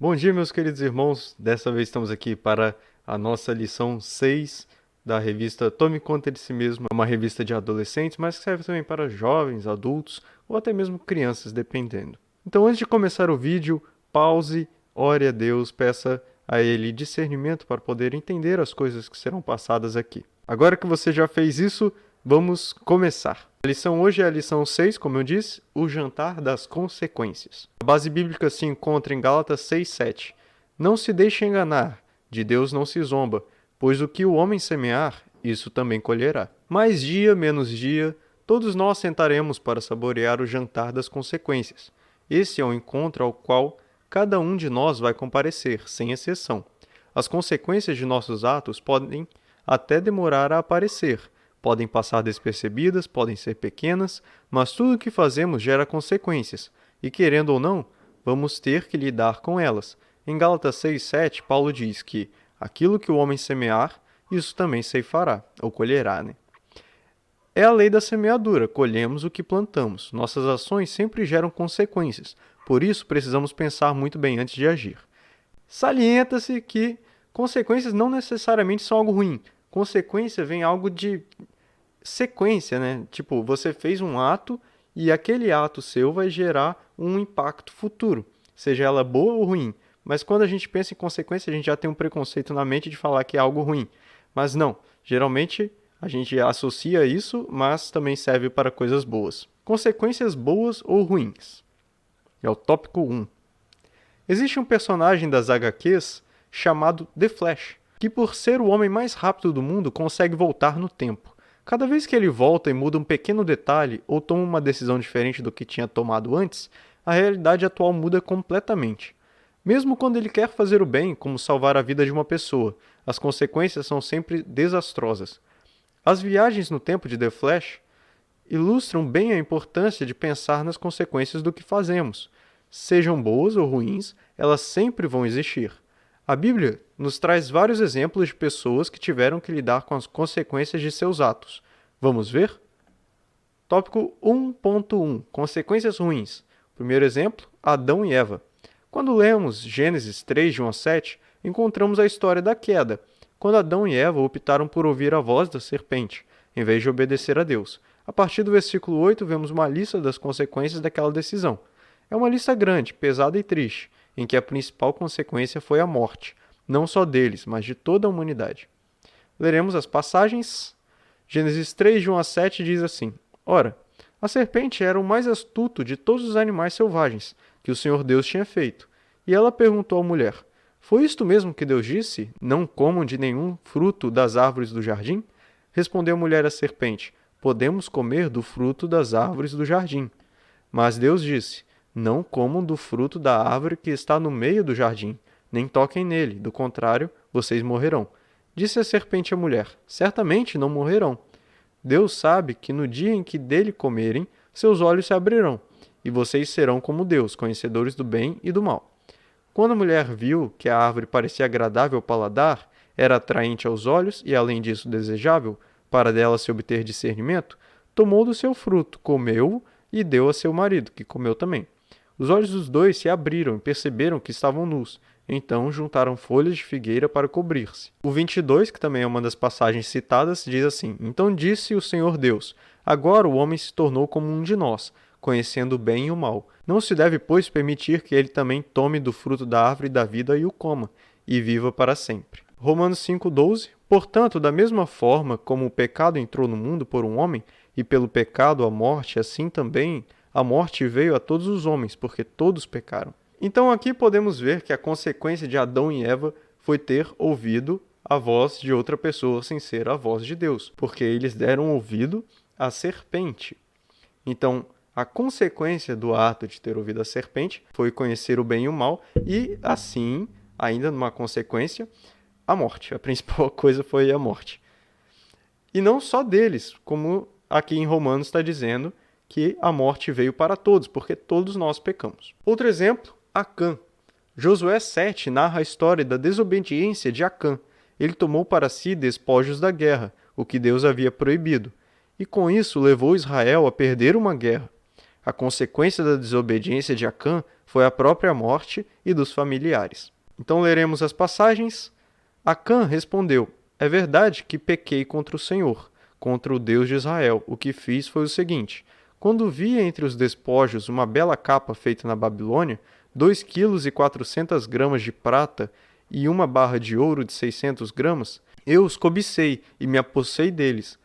Bom dia, meus queridos irmãos. Dessa vez estamos aqui para a nossa lição 6 da revista Tome Conta de Si Mesmo. É uma revista de adolescentes, mas que serve também para jovens, adultos ou até mesmo crianças, dependendo. Então, antes de começar o vídeo, pause, ore a Deus, peça a Ele discernimento para poder entender as coisas que serão passadas aqui. Agora que você já fez isso, vamos começar. A lição hoje é a lição 6, como eu disse, o jantar das consequências. A base bíblica se encontra em Gálatas 6:7. Não se deixe enganar, de Deus não se zomba, pois o que o homem semear, isso também colherá. Mais dia, menos dia, todos nós sentaremos para saborear o jantar das consequências. Esse é o encontro ao qual cada um de nós vai comparecer, sem exceção. As consequências de nossos atos podem até demorar a aparecer, podem passar despercebidas, podem ser pequenas, mas tudo o que fazemos gera consequências, e querendo ou não, vamos ter que lidar com elas. Em Gálatas 6:7, Paulo diz que aquilo que o homem semear, isso também ceifará, ou colherá, né? É a lei da semeadura, colhemos o que plantamos. Nossas ações sempre geram consequências, por isso precisamos pensar muito bem antes de agir. Salienta-se que consequências não necessariamente são algo ruim. Consequência vem algo de sequência, né? Tipo, você fez um ato e aquele ato seu vai gerar um impacto futuro, seja ela boa ou ruim. Mas quando a gente pensa em consequência, a gente já tem um preconceito na mente de falar que é algo ruim. Mas não, geralmente a gente associa isso, mas também serve para coisas boas. Consequências boas ou ruins. É o tópico 1. Existe um personagem das HQs chamado The Flash, que por ser o homem mais rápido do mundo consegue voltar no tempo. Cada vez que ele volta e muda um pequeno detalhe ou toma uma decisão diferente do que tinha tomado antes, a realidade atual muda completamente. Mesmo quando ele quer fazer o bem, como salvar a vida de uma pessoa, as consequências são sempre desastrosas. As viagens no tempo de The Flash ilustram bem a importância de pensar nas consequências do que fazemos. Sejam boas ou ruins, elas sempre vão existir. A Bíblia nos traz vários exemplos de pessoas que tiveram que lidar com as consequências de seus atos. Vamos ver? Tópico 1.1 Consequências ruins. Primeiro exemplo, Adão e Eva. Quando lemos Gênesis 3, de 1 a 7, encontramos a história da queda, quando Adão e Eva optaram por ouvir a voz da serpente, em vez de obedecer a Deus. A partir do versículo 8, vemos uma lista das consequências daquela decisão. É uma lista grande, pesada e triste, em que a principal consequência foi a morte, não só deles, mas de toda a humanidade. Leremos as passagens. Gênesis 3, de 1 a 7 diz assim: Ora, a serpente era o mais astuto de todos os animais selvagens que o Senhor Deus tinha feito. E ela perguntou à mulher: Foi isto mesmo que Deus disse? Não comam de nenhum fruto das árvores do jardim? Respondeu a mulher à serpente: Podemos comer do fruto das árvores do jardim. Mas Deus disse: Não comam do fruto da árvore que está no meio do jardim, nem toquem nele, do contrário, vocês morrerão. Disse a serpente à mulher: Certamente não morrerão. Deus sabe que no dia em que dele comerem, seus olhos se abrirão, e vocês serão como Deus, conhecedores do bem e do mal. Quando a mulher viu que a árvore parecia agradável ao paladar, era atraente aos olhos e, além disso, desejável, para dela se obter discernimento, tomou do seu fruto, comeu-o e deu a seu marido, que comeu também. Os olhos dos dois se abriram e perceberam que estavam nus. Então juntaram folhas de figueira para cobrir-se. O 22, que também é uma das passagens citadas, diz assim: Então disse o Senhor Deus: Agora o homem se tornou como um de nós, conhecendo o bem e o mal. Não se deve, pois, permitir que ele também tome do fruto da árvore da vida e o coma, e viva para sempre. Romanos 5:12 Portanto, da mesma forma como o pecado entrou no mundo por um homem, e pelo pecado a morte, assim também a morte veio a todos os homens, porque todos pecaram. Então aqui podemos ver que a consequência de Adão e Eva foi ter ouvido a voz de outra pessoa sem ser a voz de Deus, porque eles deram ouvido à serpente. Então, a consequência do ato de ter ouvido a serpente foi conhecer o bem e o mal e, assim, ainda numa consequência, a morte. A principal coisa foi a morte. E não só deles, como aqui em Romanos está dizendo que a morte veio para todos, porque todos nós pecamos. Outro exemplo, Acã. Josué 7 narra a história da desobediência de Acã. Ele tomou para si despojos da guerra, o que Deus havia proibido, e com isso levou Israel a perder uma guerra. A consequência da desobediência de Acã foi a própria morte e dos familiares. Então leremos as passagens. Acã respondeu: é verdade que pequei contra o Senhor, contra o Deus de Israel. O que fiz foi o seguinte: quando vi entre os despojos uma bela capa feita na Babilônia, 2,4 kg de prata e uma barra de ouro de 600 gramas, eu os cobicei e me apossei deles.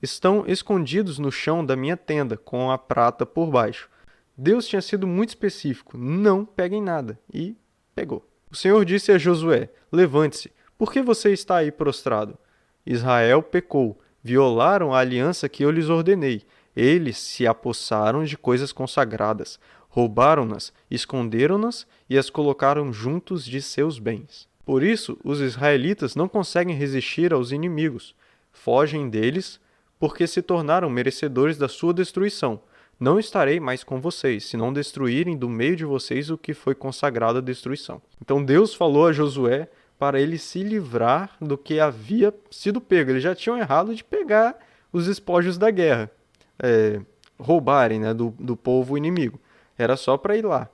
Estão escondidos no chão da minha tenda, com a prata por baixo. Deus tinha sido muito específico: não peguem nada. E pegou. O Senhor disse a Josué: levante-se, por que você está aí prostrado? Israel pecou, violaram a aliança que eu lhes ordenei. Eles se apossaram de coisas consagradas, roubaram-nas, esconderam-nas e as colocaram juntos de seus bens. Por isso, os israelitas não conseguem resistir aos inimigos. Fogem deles, porque se tornaram merecedores da sua destruição. Não estarei mais com vocês, se não destruírem do meio de vocês o que foi consagrado à destruição. Então Deus falou a Josué para ele se livrar do que havia sido pego. Eles já tinham errado de pegar os espojos da guerra, roubarem, né, do povo inimigo. Era só para ir lá.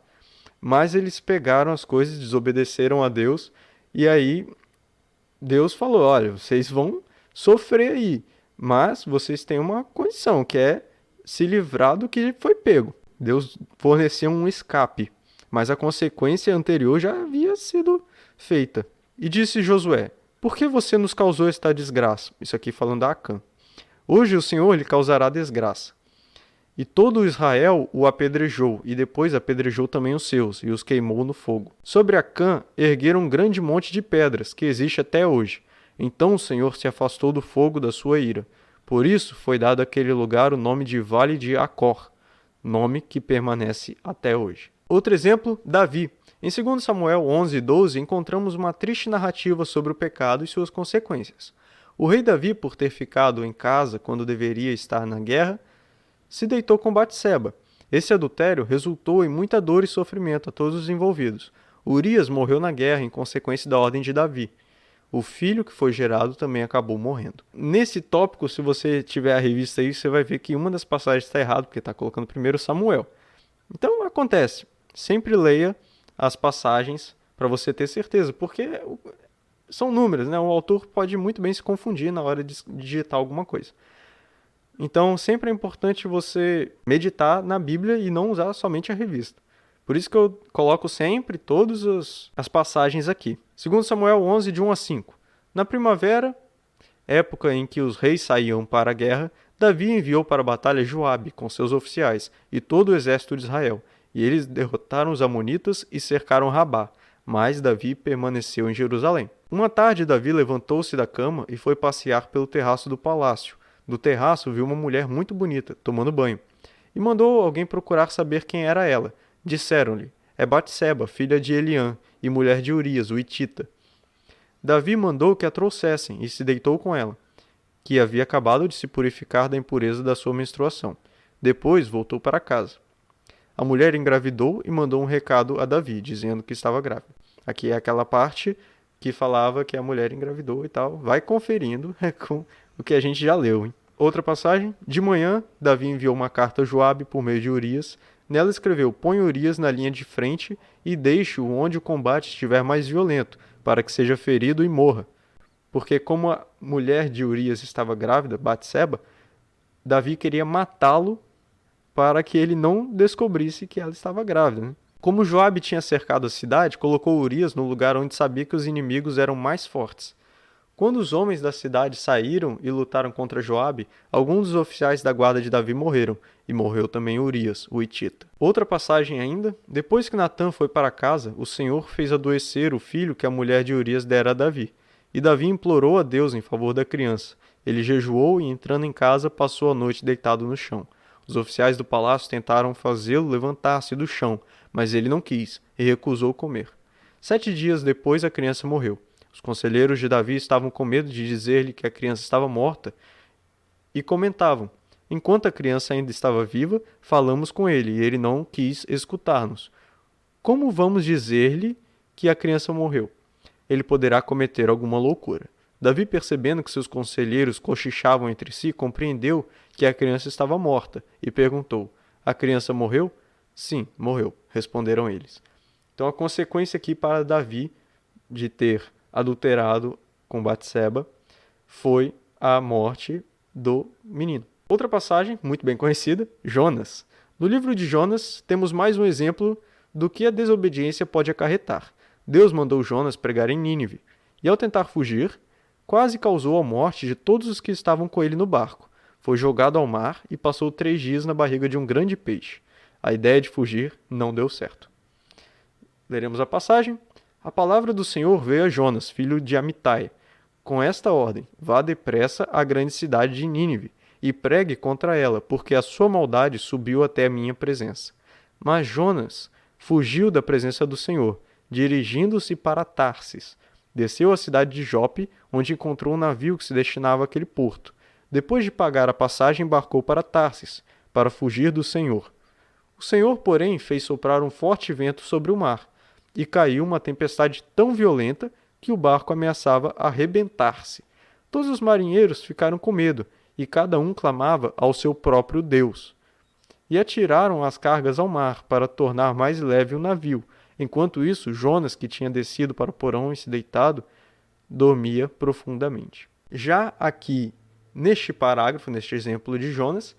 Mas eles pegaram as coisas, desobedeceram a Deus, e aí Deus falou: olha, vocês vão sofrer aí, mas vocês têm uma condição, que é se livrar do que foi pego. Deus forneceu um escape, mas a consequência anterior já havia sido feita. E disse Josué: por que você nos causou esta desgraça? Isso aqui falando a Acã. Hoje o Senhor lhe causará desgraça. E todo Israel o apedrejou, e depois apedrejou também os seus, e os queimou no fogo. Sobre Acã ergueram um grande monte de pedras, que existe até hoje. Então o Senhor se afastou do fogo da sua ira. Por isso foi dado àquele lugar o nome de Vale de Acor, nome que permanece até hoje. Outro exemplo, Davi. Em 2 Samuel 11:12, encontramos uma triste narrativa sobre o pecado e suas consequências. O rei Davi, por ter ficado em casa quando deveria estar na guerra, se deitou com Batseba. Esse adultério resultou em muita dor e sofrimento a todos os envolvidos. Urias morreu na guerra em consequência da ordem de Davi. O filho que foi gerado também acabou morrendo. Nesse tópico, se você tiver a revista aí, você vai ver que uma das passagens está errada, porque está colocando primeiro Samuel. Então, acontece. Sempre leia as passagens para você ter certeza, porque são números, né? O autor pode muito bem se confundir na hora de digitar alguma coisa. Então, sempre é importante você meditar na Bíblia e não usar somente a revista. Por isso que eu coloco sempre todas as passagens aqui. 2 Samuel 11, de 1 a 5. Na primavera, época em que os reis saíam para a guerra, Davi enviou para a batalha Joabe com seus oficiais e todo o exército de Israel. E eles derrotaram os amonitas e cercaram Rabá. Mas Davi permaneceu em Jerusalém. Uma tarde, Davi levantou-se da cama e foi passear pelo terraço do palácio. Do terraço viu uma mulher muito bonita, tomando banho, e mandou alguém procurar saber quem era ela. Disseram-lhe: é Batseba, filha de Eliã, e mulher de Urias, o hitita. Davi mandou que a trouxessem e se deitou com ela, que havia acabado de se purificar da impureza da sua menstruação. Depois voltou para casa. A mulher engravidou e mandou um recado a Davi, dizendo que estava grávida. Aqui é aquela parte que falava que a mulher engravidou e tal. Vai conferindo com o que a gente já leu, hein? Outra passagem. De manhã, Davi enviou uma carta a Joabe por meio de Urias. Nela escreveu: põe Urias na linha de frente e deixe-o onde o combate estiver mais violento, para que seja ferido e morra. Porque como a mulher de Urias estava grávida, Batseba, Davi queria matá-lo para que ele não descobrisse que ela estava grávida, né? Como Joabe tinha cercado a cidade, colocou Urias no lugar onde sabia que os inimigos eram mais fortes. Quando os homens da cidade saíram e lutaram contra Joabe, alguns dos oficiais da guarda de Davi morreram, e morreu também Urias, o hitita. Outra passagem ainda. Depois que Natã foi para casa, o Senhor fez adoecer o filho que a mulher de Urias dera a Davi. E Davi implorou a Deus em favor da criança. Ele jejuou e, entrando em casa, passou a noite deitado no chão. Os oficiais do palácio tentaram fazê-lo levantar-se do chão, mas ele não quis e recusou comer. 7 dias depois, a criança morreu. Os conselheiros de Davi estavam com medo de dizer-lhe que a criança estava morta e comentavam: enquanto a criança ainda estava viva, falamos com ele e ele não quis escutar-nos. Como vamos dizer-lhe que a criança morreu? Ele poderá cometer alguma loucura. Davi, percebendo que seus conselheiros cochichavam entre si, compreendeu que a criança estava morta e perguntou: A criança morreu? Sim, morreu, responderam eles. Então a consequência aqui para Davi de ter adulterado com Batseba foi a morte do menino. Outra passagem, muito bem conhecida, Jonas. No livro de Jonas, temos mais um exemplo do que a desobediência pode acarretar. Deus mandou Jonas pregar em Nínive, e ao tentar fugir, quase causou a morte de todos os que estavam com ele no barco. Foi jogado ao mar e passou 3 dias na barriga de um grande peixe. A ideia de fugir não deu certo. Leremos a passagem. A palavra do Senhor veio a Jonas, filho de Amitai, com esta ordem: vá depressa à grande cidade de Nínive e pregue contra ela, porque a sua maldade subiu até a minha presença. Mas Jonas fugiu da presença do Senhor, dirigindo-se para Tarsis. Desceu à cidade de Jope, onde encontrou um navio que se destinava àquele porto. Depois de pagar a passagem, embarcou para Tarsis, para fugir do Senhor. O Senhor, porém, fez soprar um forte vento sobre o mar, e caiu uma tempestade tão violenta que o barco ameaçava arrebentar-se. Todos os marinheiros ficaram com medo, e cada um clamava ao seu próprio Deus. E atiraram as cargas ao mar, para tornar mais leve o navio. Enquanto isso, Jonas, que tinha descido para o porão e se deitado, dormia profundamente. Já aqui, neste parágrafo, neste exemplo de Jonas,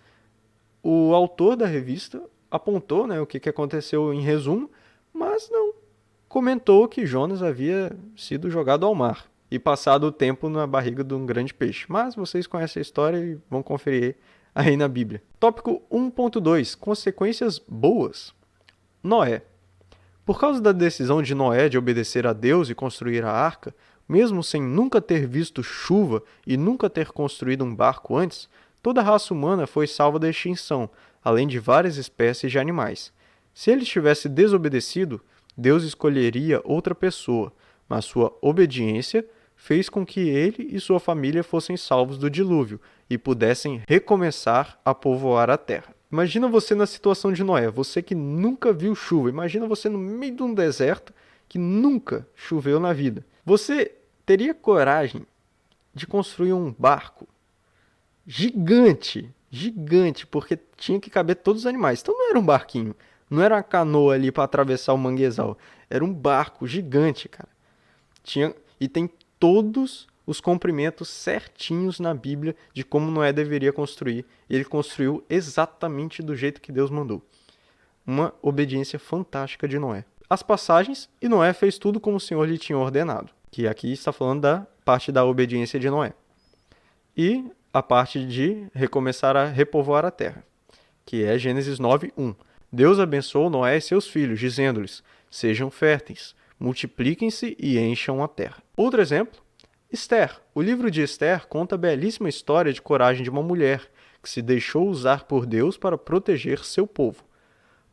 o autor da revista apontou, o que aconteceu em resumo, mas não comentou que Jonas havia sido jogado ao mar e passado o tempo na barriga de um grande peixe. Mas vocês conhecem a história e vão conferir aí na Bíblia. Tópico 1.2. Consequências boas. Noé. Por causa da decisão de Noé de obedecer a Deus e construir a arca, mesmo sem nunca ter visto chuva e nunca ter construído um barco antes, toda a raça humana foi salva da extinção, além de várias espécies de animais. Se ele tivesse desobedecido, Deus escolheria outra pessoa, mas sua obediência fez com que ele e sua família fossem salvos do dilúvio e pudessem recomeçar a povoar a terra. Imagina você na situação de Noé, você que nunca viu chuva. Imagina você no meio de um deserto que nunca choveu na vida. Você teria coragem de construir um barco gigante, porque tinha que caber todos os animais. Então não era um barquinho, não era uma canoa ali para atravessar o manguezal. Era um barco gigante, cara. E tem todos os comprimentos certinhos na Bíblia de como Noé deveria construir. E ele construiu exatamente do jeito que Deus mandou. Uma obediência fantástica de Noé. As passagens, e Noé fez tudo como o Senhor lhe tinha ordenado. Que aqui está falando da parte da obediência de Noé. E a parte de recomeçar a repovoar a terra, que é Gênesis 9:1. Deus abençoou Noé e seus filhos, dizendo-lhes: sejam férteis, multipliquem-se e encham a terra. Outro exemplo, Esther. O livro de Esther conta a belíssima história de coragem de uma mulher que se deixou usar por Deus para proteger seu povo.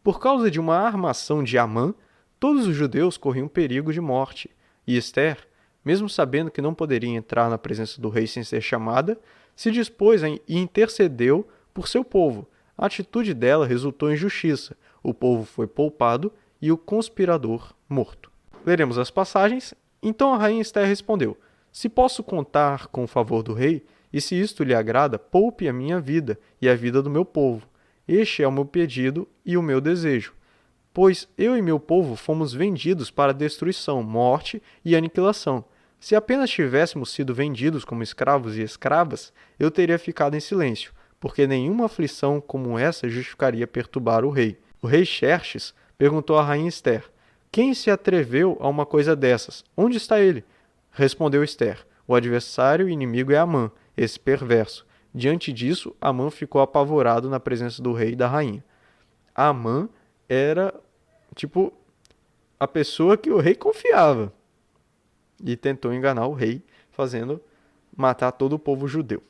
Por causa de uma armação de Amã, todos os judeus corriam perigo de morte, e Esther, mesmo sabendo que não poderia entrar na presença do rei sem ser chamada, se dispôs e intercedeu por seu povo. A atitude dela resultou em justiça. O povo foi poupado e o conspirador morto. Leremos as passagens. Então a rainha Esther respondeu: se posso contar com o favor do rei, e se isto lhe agrada, poupe a minha vida e a vida do meu povo. Este é o meu pedido e o meu desejo. Pois eu e meu povo fomos vendidos para destruição, morte e aniquilação. Se apenas tivéssemos sido vendidos como escravos e escravas, eu teria ficado em silêncio, porque nenhuma aflição como essa justificaria perturbar o rei. O rei Xerxes perguntou à rainha Esther: quem se atreveu a uma coisa dessas? Onde está ele? Respondeu Esther: o adversário e inimigo é Amã, esse perverso. Diante disso, Amã ficou apavorado na presença do rei e da rainha. Amã era, a pessoa que o rei confiava. E tentou enganar o rei, fazendo matar todo o povo judeu.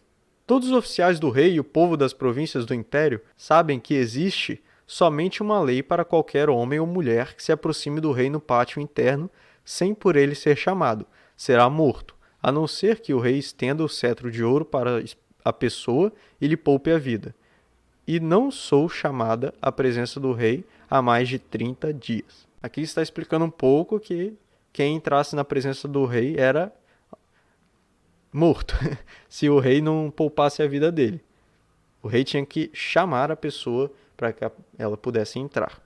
Todos os oficiais do rei e o povo das províncias do império sabem que existe somente uma lei para qualquer homem ou mulher que se aproxime do rei no pátio interno sem por ele ser chamado. Será morto, a não ser que o rei estenda o cetro de ouro para a pessoa e lhe poupe a vida. E não sou chamada à presença do rei há mais de 30 dias. Aqui está explicando um pouco que quem entrasse na presença do rei era morto, se o rei não poupasse a vida dele. O rei tinha que chamar a pessoa para que ela pudesse entrar.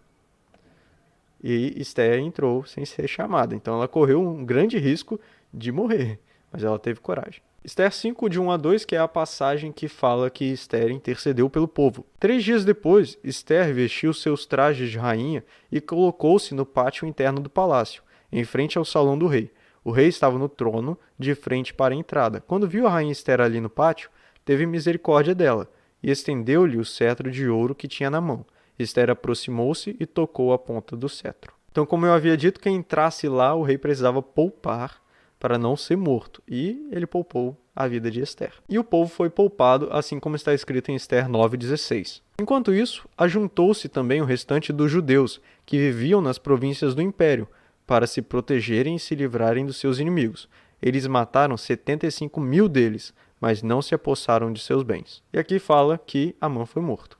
E Esther entrou sem ser chamada. Então ela correu um grande risco de morrer, mas ela teve coragem. Esther 5, de 1 a 2, que é a passagem que fala que Esther intercedeu pelo povo. 3 dias depois, Esther vestiu seus trajes de rainha e colocou-se no pátio interno do palácio, em frente ao salão do rei. O rei estava no trono, de frente para a entrada. Quando viu a rainha Esther ali no pátio, teve misericórdia dela e estendeu-lhe o cetro de ouro que tinha na mão. Esther aproximou-se e tocou a ponta do cetro. Então, como eu havia dito, quem entrasse lá, o rei precisava poupar para não ser morto. E ele poupou a vida de Esther. E o povo foi poupado, assim como está escrito em Esther 9,16. Enquanto isso, ajuntou-se também o restante dos judeus, que viviam nas províncias do império, para se protegerem e se livrarem dos seus inimigos. Eles mataram 75 mil deles, mas não se apossaram de seus bens. E aqui fala que Amã foi morto.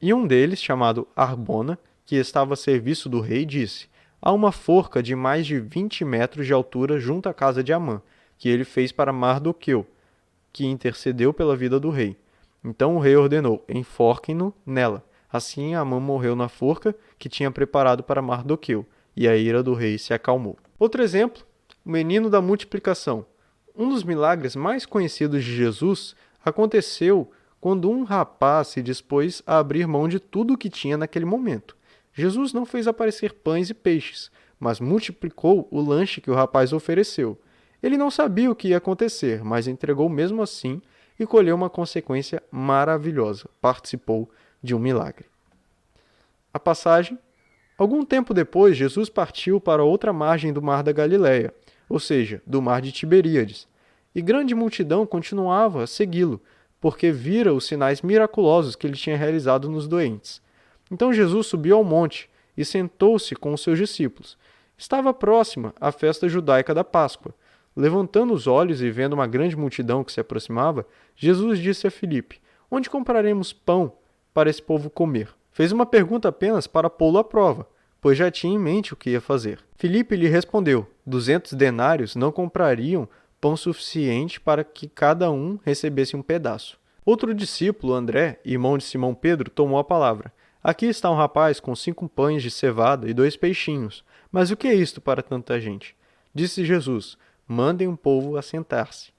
E um deles, chamado Arbona, que estava a serviço do rei, disse: há uma forca de mais de 20 metros de altura junto à casa de Amã, que ele fez para Mardoqueu, que intercedeu pela vida do rei. Então o rei ordenou: enforquem-no nela. Assim Amã morreu na forca que tinha preparado para Mardoqueu, e a ira do rei se acalmou. Outro exemplo, o menino da multiplicação. Um dos milagres mais conhecidos de Jesus aconteceu quando um rapaz se dispôs a abrir mão de tudo o que tinha naquele momento. Jesus não fez aparecer pães e peixes, mas multiplicou o lanche que o rapaz ofereceu. Ele não sabia o que ia acontecer, mas entregou mesmo assim e colheu uma consequência maravilhosa. Participou de um milagre. A passagem: algum tempo depois, Jesus partiu para outra margem do mar da Galileia, ou seja, do mar de Tiberíades, e grande multidão continuava a segui-lo, porque vira os sinais miraculosos que ele tinha realizado nos doentes. Então Jesus subiu ao monte e sentou-se com os seus discípulos. Estava próxima a festa judaica da Páscoa. Levantando os olhos e vendo uma grande multidão que se aproximava, Jesus disse a Filipe: onde compraremos pão para esse povo comer? Fez uma pergunta apenas para pô-lo à prova, pois já tinha em mente o que ia fazer. Filipe lhe respondeu: 200 denários não comprariam pão suficiente para que cada um recebesse um pedaço. Outro discípulo, André, irmão de Simão Pedro, tomou a palavra. Aqui está um rapaz com 5 pães de cevada e 2 peixinhos. Mas o que é isto para tanta gente? Disse Jesus: mandem o povo assentar-se.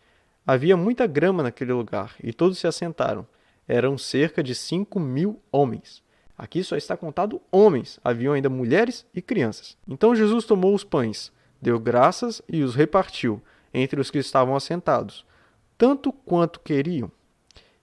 Havia muita grama naquele lugar, e todos se assentaram. Eram cerca de 5.000 homens. Aqui só está contado homens, haviam ainda mulheres e crianças. Então Jesus tomou os pães, deu graças e os repartiu entre os que estavam assentados, tanto quanto queriam,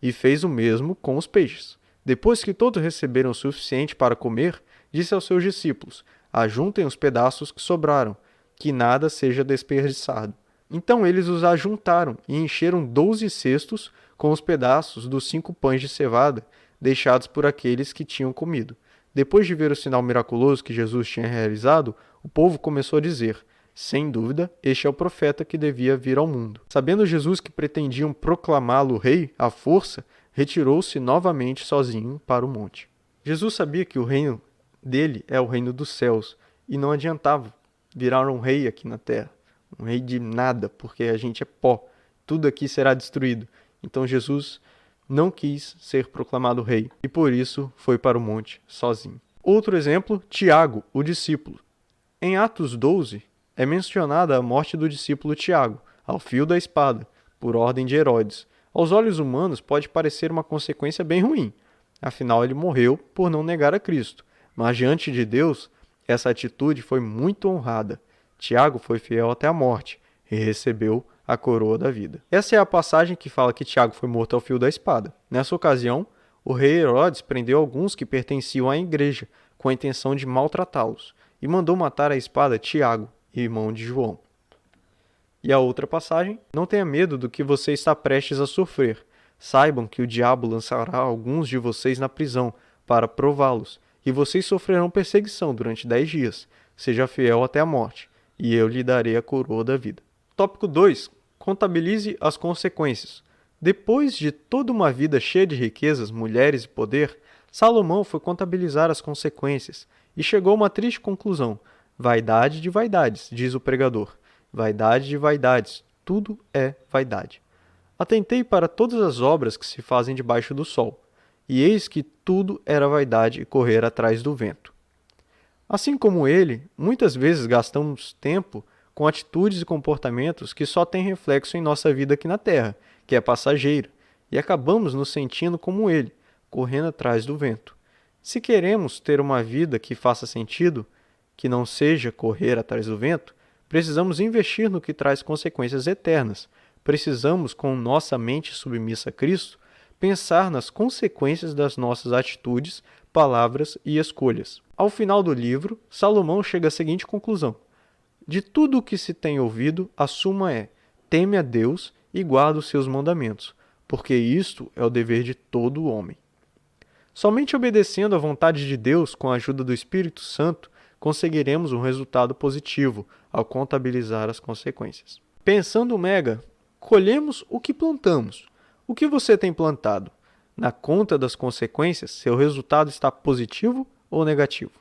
e fez o mesmo com os peixes. Depois que todos receberam o suficiente para comer, disse aos seus discípulos: ajuntem os pedaços que sobraram, que nada seja desperdiçado. Então eles os ajuntaram e encheram 12 cestos com os pedaços dos 5 pães de cevada deixados por aqueles que tinham comido. Depois de ver o sinal miraculoso que Jesus tinha realizado, o povo começou a dizer: sem dúvida, este é o profeta que devia vir ao mundo. Sabendo Jesus que pretendiam proclamá-lo rei à força, retirou-se novamente sozinho para o monte. Jesus sabia que o reino dele é o reino dos céus, e não adiantava virar um rei aqui na terra, um rei de nada, porque a gente é pó, tudo aqui será destruído. Então Jesus não quis ser proclamado rei, e por isso foi para o monte sozinho. Outro exemplo, Tiago, o discípulo. Em Atos 12, é mencionada a morte do discípulo Tiago, ao fio da espada, por ordem de Herodes. Aos olhos humanos pode parecer uma consequência bem ruim, afinal ele morreu por não negar a Cristo. Mas diante de Deus, essa atitude foi muito honrada. Tiago foi fiel até a morte e recebeu a coroa da vida. Essa é a passagem que fala que Tiago foi morto ao fio da espada. Nessa ocasião, o rei Herodes prendeu alguns que pertenciam à igreja, com a intenção de maltratá-los, e mandou matar à espada Tiago, irmão de João. E a outra passagem: não tenha medo do que você está prestes a sofrer. Saibam que o diabo lançará alguns de vocês na prisão para prová-los, e vocês sofrerão perseguição durante 10 dias. Seja fiel até a morte, e eu lhe darei a coroa da vida. Tópico 2. Contabilize as consequências. Depois de toda uma vida cheia de riquezas, mulheres e poder, Salomão foi contabilizar as consequências e chegou a uma triste conclusão. Vaidade de vaidades, diz o pregador. Vaidade de vaidades, tudo é vaidade. Atentei para todas as obras que se fazem debaixo do sol. e eis que tudo era vaidade e correr atrás do vento. Assim como ele, muitas vezes gastamos tempo com atitudes e comportamentos que só têm reflexo em nossa vida aqui na Terra, que é passageira, e acabamos nos sentindo como ele, correndo atrás do vento. Se queremos ter uma vida que faça sentido, que não seja correr atrás do vento, precisamos investir no que traz consequências eternas. Precisamos, com nossa mente submissa a Cristo, pensar nas consequências das nossas atitudes, palavras e escolhas. Ao final do livro, Salomão chega à seguinte conclusão: de tudo o que se tem ouvido, a suma é: teme a Deus e guarda os seus mandamentos, porque isto é o dever de todo homem. Somente obedecendo à vontade de Deus com a ajuda do Espírito Santo, conseguiremos um resultado positivo ao contabilizar as consequências. Pensando mega, colhemos o que plantamos. O que você tem plantado? Na conta das consequências, seu resultado está positivo ou negativo?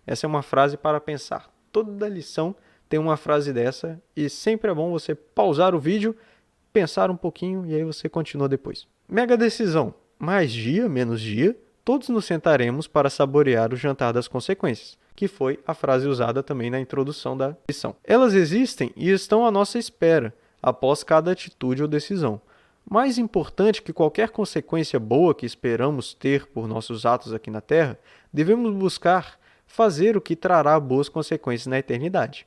Essa é uma frase para pensar. Toda lição tem uma frase dessa e sempre é bom você pausar o vídeo, pensar um pouquinho e aí você continua depois. Mega decisão. Mais dia, menos dia, todos nos sentaremos para saborear o jantar das consequências, que foi a frase usada também na introdução da lição. Elas existem e estão à nossa espera, após cada atitude ou decisão. Mais importante que qualquer consequência boa que esperamos ter por nossos atos aqui na Terra, devemos buscar fazer o que trará boas consequências na eternidade.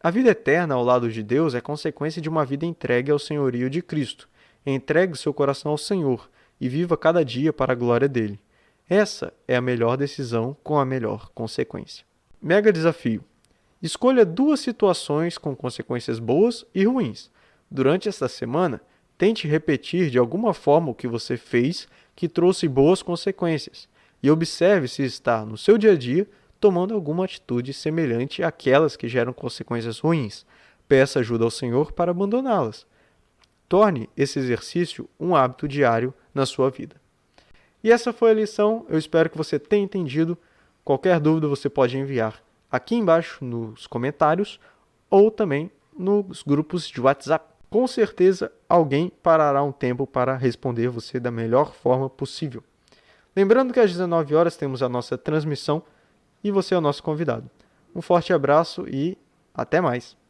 A vida eterna ao lado de Deus é consequência de uma vida entregue ao senhorio de Cristo. Entregue seu coração ao Senhor e viva cada dia para a glória dele. Essa é a melhor decisão com a melhor consequência. Mega desafio. Escolha 2 situações com consequências boas e ruins. Durante esta semana, tente repetir de alguma forma o que você fez que trouxe boas consequências e observe se está no seu dia a dia tomando alguma atitude semelhante àquelas que geram consequências ruins. Peça ajuda ao Senhor para abandoná-las. Torne esse exercício um hábito diário na sua vida. E essa foi a lição, eu espero que você tenha entendido. Qualquer dúvida você pode enviar aqui embaixo nos comentários ou também nos grupos de WhatsApp. Com certeza alguém parará um tempo para responder você da melhor forma possível. Lembrando que às 19 horas temos a nossa transmissão e você é o nosso convidado. Um forte abraço e até mais!